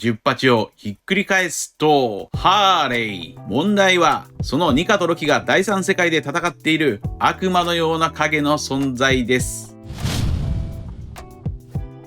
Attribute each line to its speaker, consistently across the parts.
Speaker 1: 10パチをひっくり返すと、ハーレイ。問題は、そのニカとロキが第三世界で戦っている悪魔のような影の存在です。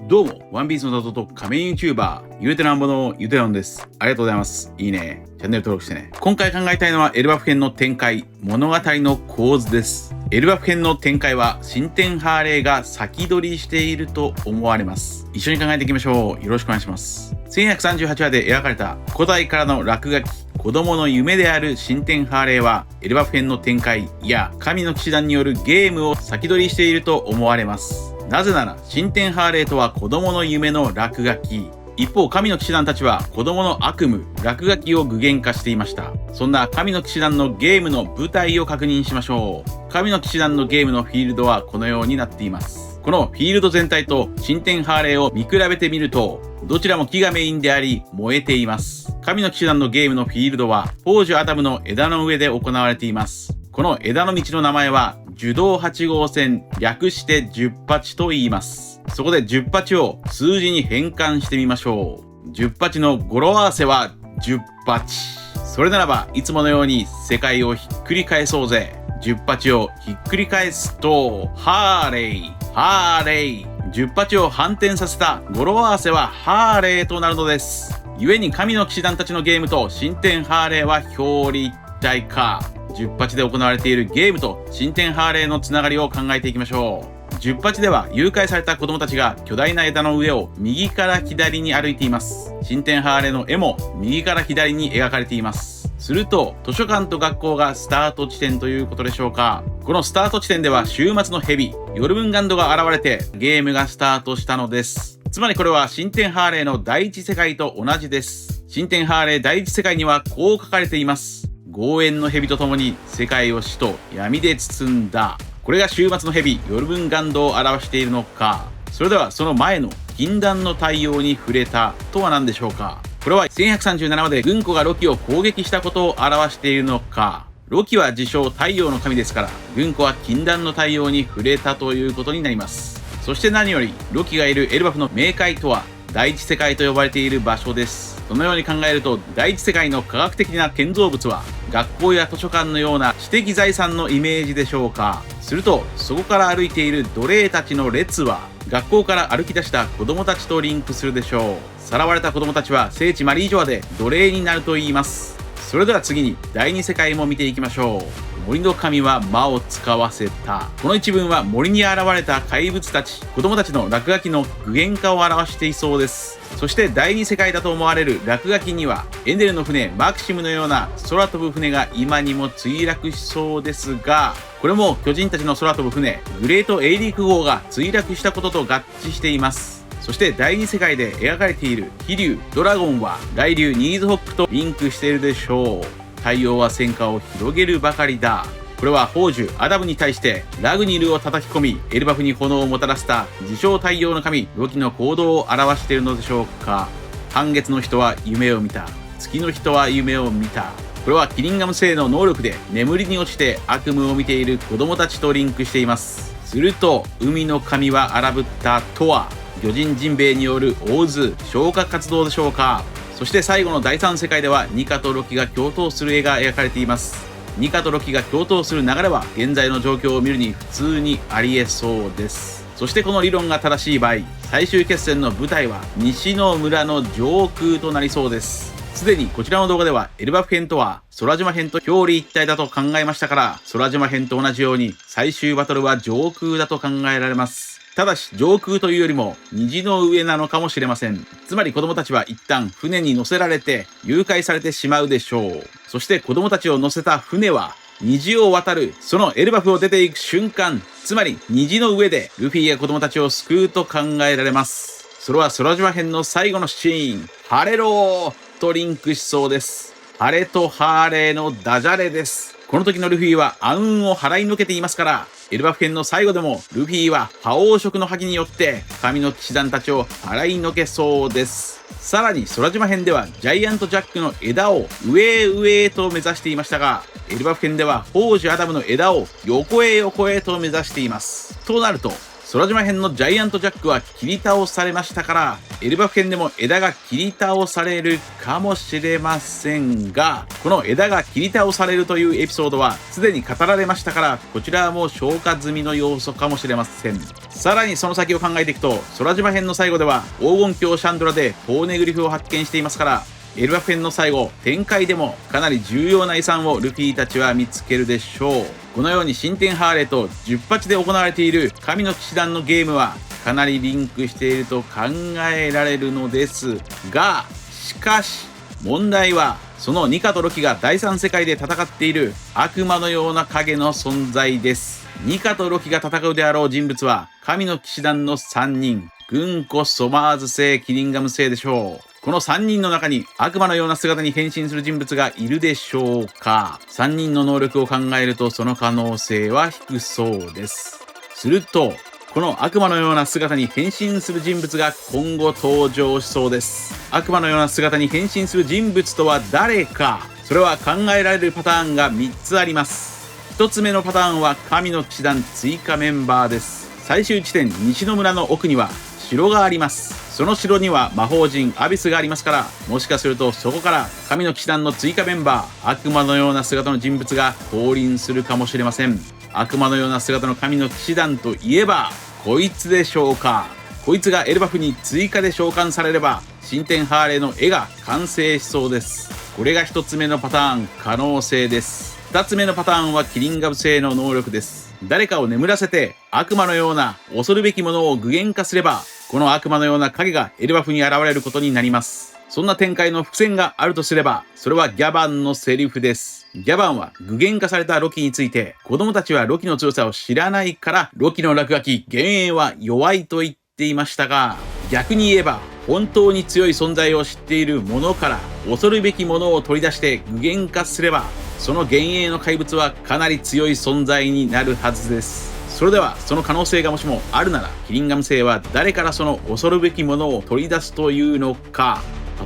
Speaker 1: どうも、ワンピースの弟と仮面 YouTuber、ゆるてなんぼのゆてらんです。ありがとうございます。いいね。チャンネル登録してね。今回考えたいのはエルバフ編の展開、物語の構図です。エルバフ編の展開は新天ハーレーが先取りしていると思われます。一緒に考えていきましょう。よろしくお願いします。1138話で描かれた古代からの落書き、子供の夢である新天ハーレーはエルバフ編の展開や神の騎士団によるゲームを先取りしていると思われます。なぜなら新天ハーレーとは子供の夢の落書き、一方神の騎士団たちは子供の悪夢、落書きを具現化していました。そんな神の騎士団のゲームの舞台を確認しましょう。神の騎士団のゲームのフィールドはこのようになっています。このフィールド全体と新天ハーレーを見比べてみると、どちらも木がメインであり燃えています。神の騎士団のゲームのフィールドはフォージュアダムの枝の上で行われています。この枝の道の名前は樹道8号線、略して10パチと言います。そこで10パチを数字に変換してみましょう。10パチの語呂合わせは10パチ。それならばいつものように世界をひっくり返そうぜ。10パチをひっくり返すと、ハーレイ、ハーレイ。10パチを反転させた語呂合わせはハーレーとなるのです。故に神の騎士団たちのゲームと新天ハーレーは表裏一体化。10パチで行われているゲームと新天ハーレーのつながりを考えていきましょう。10パチでは誘拐された子供たちが巨大な枝の上を右から左に歩いています。新天ハーレーの絵も右から左に描かれています。すると図書館と学校がスタート地点ということでしょうか。このスタート地点では週末の蛇、ヨルムンガンドが現れてゲームがスタートしたのです。つまりこれは新天ハーレーの第一世界と同じです。新天ハーレー第一世界にはこう書かれています。豪縁の蛇と共に世界を死と闇で包んだ。これが終末の蛇ヨルムンガンドを表しているのか。それではその前の禁断の太陽に触れたとは何でしょうか。これは1137話でグンコがロキを攻撃したことを表しているのか。ロキは自称太陽の神ですから、グンコは禁断の太陽に触れたということになります。そして何よりロキがいるエルバフの冥界とは第一世界と呼ばれている場所です。そのように考えると第一世界の科学的な建造物は学校や図書館のような知的財産のイメージでしょうか。するとそこから歩いている奴隷たちの列は学校から歩き出した子供たちとリンクするでしょう。さらわれた子供たちは聖地マリージョアで奴隷になると言います。それでは次に第二世界も見ていきましょう。森の神は魔を使わせた。この一文は森に現れた怪物たち、子供たちの落書きの具現化を表していそうです。そして第二世界だと思われる落書きにはエンデルの船マクシムのような空飛ぶ船が今にも墜落しそうですが、これも巨人たちの空飛ぶ船グレートエイリーク号が墜落したことと合致しています。そして第二世界で描かれている飛竜ドラゴンは雷竜ニーズホックとリンクしているでしょう。太陽は戦火を広げるばかりだ。これは宝珠アダムに対してラグニルを叩き込みエルバフに炎をもたらした自称太陽の神ロキの行動を表しているのでしょうか。半月の人は夢を見た、月の人は夢を見た。これはキリンガム星の能力で眠りに落ちて悪夢を見ている子供たちとリンクしています。すると海の神は荒ぶったとは魚人ジンベエによる大渦消火活動でしょうか。そして最後の第三世界ではニカとロキが共闘する絵が描かれています。ニカとロキが共闘する流れは現在の状況を見るに普通にありえそうです。そしてこの理論が正しい場合、最終決戦の舞台は西の村の上空となりそうです。すでにこちらの動画ではエルバフ編とは空島編と表裏一体だと考えましたから、空島編と同じように最終バトルは上空だと考えられます。ただし上空というよりも虹の上なのかもしれません。つまり子供たちは一旦船に乗せられて誘拐されてしまうでしょう。そして子供たちを乗せた船は虹を渡るそのエルバフを出ていく瞬間、つまり虹の上でルフィや子供たちを救うと考えられます。それは空島編の最後のシーン、ハレローとリンクしそうです。ハレとハーレーのダジャレです。この時のルフィは暗雲を払いのけていますから、エルバフ編の最後でもルフィは覇王色の覇気によって神の騎士団たちを払いのけそうです。さらに空島編ではジャイアントジャックの枝を上へ上へと目指していましたが、エルバフ編では宝珠アダムの枝を横へ横へと目指しています。となると空島編のジャイアントジャックは切り倒されましたから、エルバフ編でも枝が切り倒されるかもしれませんが、この枝が切り倒されるというエピソードはすでに語られましたから、こちらはもう消化済みの要素かもしれません。さらにその先を考えていくと、空島編の最後では黄金鏡シャンドラでポーネグリフを発見していますから、エルバフ編の最後、展開でもかなり重要な遺産をルフィたちは見つけるでしょう。このように新天ハーレーと10鉢で行われている神の騎士団のゲームはかなりリンクしていると考えられるのですが、しかし問題はそのニカとロキが第三世界で戦っている悪魔のような影の存在です。ニカとロキが戦うであろう人物は神の騎士団の3人、グンコ、ソマーズ星、キリンガム星でしょう。この3人の中に悪魔のような姿に変身する人物がいるでしょうか。3人の能力を考えるとその可能性は低そうです。するとこの悪魔のような姿に変身する人物が今後登場しそうです。悪魔のような姿に変身する人物とは誰か。それは考えられるパターンが3つあります。1つ目のパターンは神の騎士団追加メンバーです。最終地点西の村の奥には城があります。その城には魔法陣アビスがありますから、もしかするとそこから神の騎士団の追加メンバー、悪魔のような姿の人物が降臨するかもしれません。悪魔のような姿の神の騎士団といえばこいつでしょうか。こいつがエルバフに追加で召喚されれば新天ハーレーの絵が完成しそうです。これが1つ目のパターン、可能性です。2つ目のパターンはキリンガム星の能力です。誰かを眠らせて悪魔のような恐るべきものを具現化すれば、この悪魔のような影がエルバフに現れることになります。そんな展開の伏線があるとすれば、それはギャバンのセリフです。ギャバンは具現化されたロキについて、子供たちはロキの強さを知らないから、ロキの落書き、幻影は弱いと言っていましたが、逆に言えば、本当に強い存在を知っているものから、恐るべきものを取り出して具現化すれば、その幻影の怪物はかなり強い存在になるはずです。それではその可能性がもしもあるなら、キリンガム星は誰からその恐るべきものを取り出すというのか。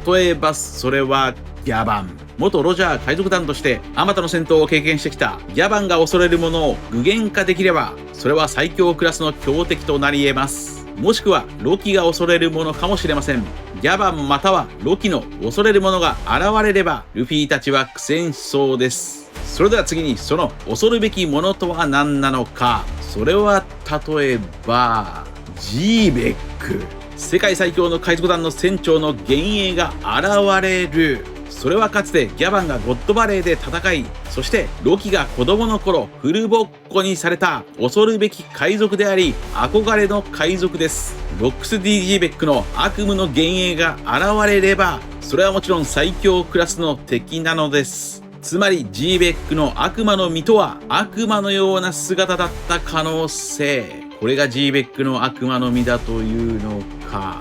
Speaker 1: 例えばそれはギャバン。元ロジャー海賊団としてあまたの戦闘を経験してきたギャバンが恐れるものを具現化できれば、それは最強クラスの強敵となり得ます。もしくはロキが恐れるものかもしれません。ギャバンまたはロキの恐れるものが現れれば、ルフィたちは苦戦しそうです。それでは次に、その恐るべきものとは何なのか。それは例えばジーベック。世界最強の海賊団の船長の幻影が現れる。それはかつてギャバンがゴッドバレーで戦い、そしてロキが子供の頃フルボッコにされた恐るべき海賊であり、憧れの海賊です。ロックス・ディ・ジーベックの悪夢の幻影が現れれば、それはもちろん最強クラスの敵なのです。つまりジーベックの悪魔の実とは悪魔のような姿だった可能性。これがジーベックの悪魔の実だというのか。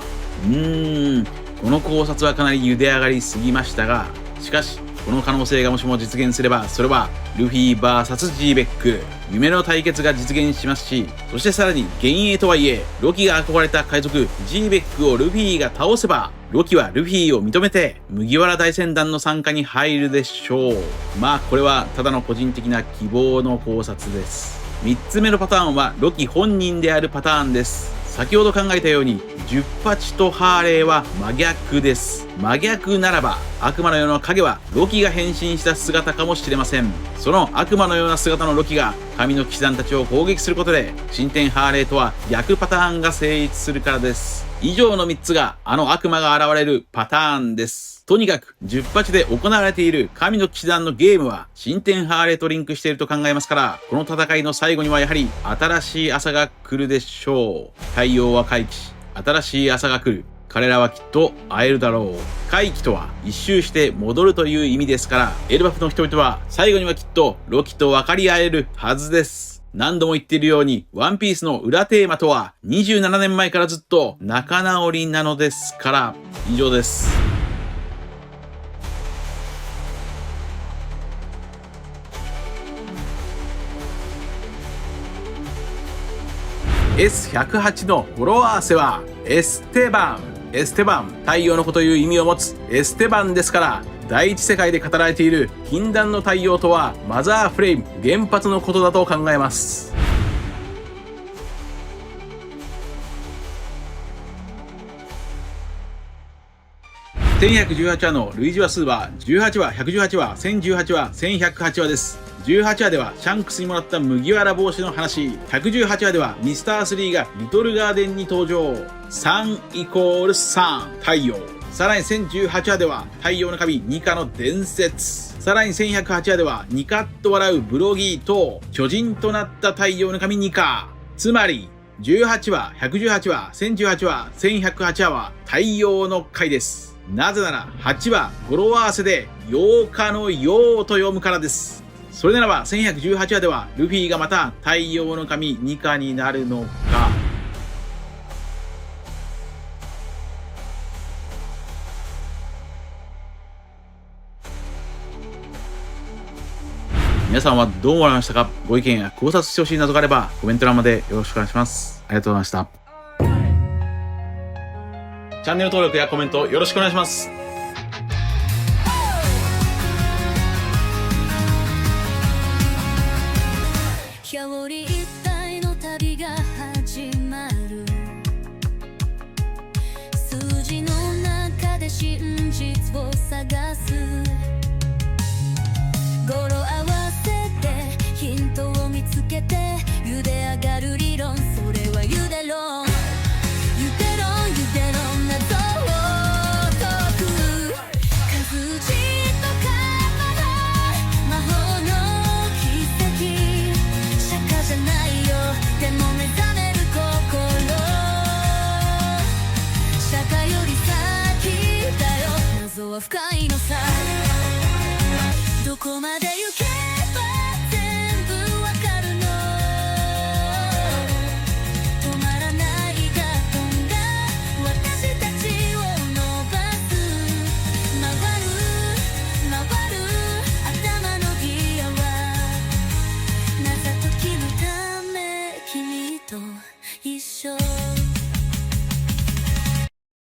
Speaker 1: この考察はかなり茹で上がりすぎましたが、しかしこの可能性がもしも実現すれば、それはルフィ VS ジーベック、夢の対決が実現しますし、そしてさらに幻影とはいえロキが憧れた海賊ジーベックをルフィが倒せば、ロキはルフィを認めて麦わら大船団の参加に入るでしょう。まあこれはただの個人的な希望の考察です。3つ目のパターンはロキ本人であるパターンです。先ほど考えたように10鉢とハーレーは真逆です。真逆ならば悪魔のような影はロキが変身した姿かもしれません。その悪魔のような姿のロキが神の騎士団たちを攻撃することで、新天ハーレーとは逆パターンが成立するからです。以上の3つがあの悪魔が現れるパターンです。とにかく10鉢で行われている神の騎士団のゲームは新天ハーレーとリンクしていると考えますから、この戦いの最後にはやはり新しい朝が来るでしょう。太陽は回帰し、新しい朝が来る。彼らはきっと会えるだろう。回帰とは一周して戻るという意味ですから、エルバフの人々は最後にはきっとロキと分かり合えるはずです。何度も言っているように、ワンピースの裏テーマとは27年前からずっと仲直りなのですから。以上です。S108 の語呂合わせはエステバン。エステバン、太陽の子という意味を持つエステバンですから、第一世界で語られている禁断の太陽とはマザーフレイム、原発のことだと考えます。1118話の類似話数は18話、118話、1018話、1108話です。18話ではシャンクスにもらった麦わら帽子の話、118話ではミスター3がリトルガーデンに登場、3=3、太陽。さらに1018話では太陽の神ニカの伝説。さらに1108話ではニカッと笑うブロギーと巨人となった太陽の神ニカ。つまり18話、118話、1018話、1108話は太陽の回です。なぜなら8話語呂合わせで8日の陽と読むからです。それならば1118話ではルフィがまた太陽の神ニカになるのか。皆さんはどう思われましたか？ご意見や考察してほしいなどがあればコメント欄までよろしくお願いします。ありがとうございました。チャンネル登録やコメントよろしくお願いします。
Speaker 2: 表裏一体の旅が始まる。数字の中で真実を探す。語呂合わせてヒントを見つけて茹で上がる理論、それは茹で論。謎を解く数字とカバの魔法の奇跡。釈迦じゃないよ、でも目覚める心。釈迦より先だよ、謎は深いのさ。どこまで行けば全部わかるの。止まらないガトンが私たちを伸ばす。回る回る頭のギアは謎解きのため君と一緒。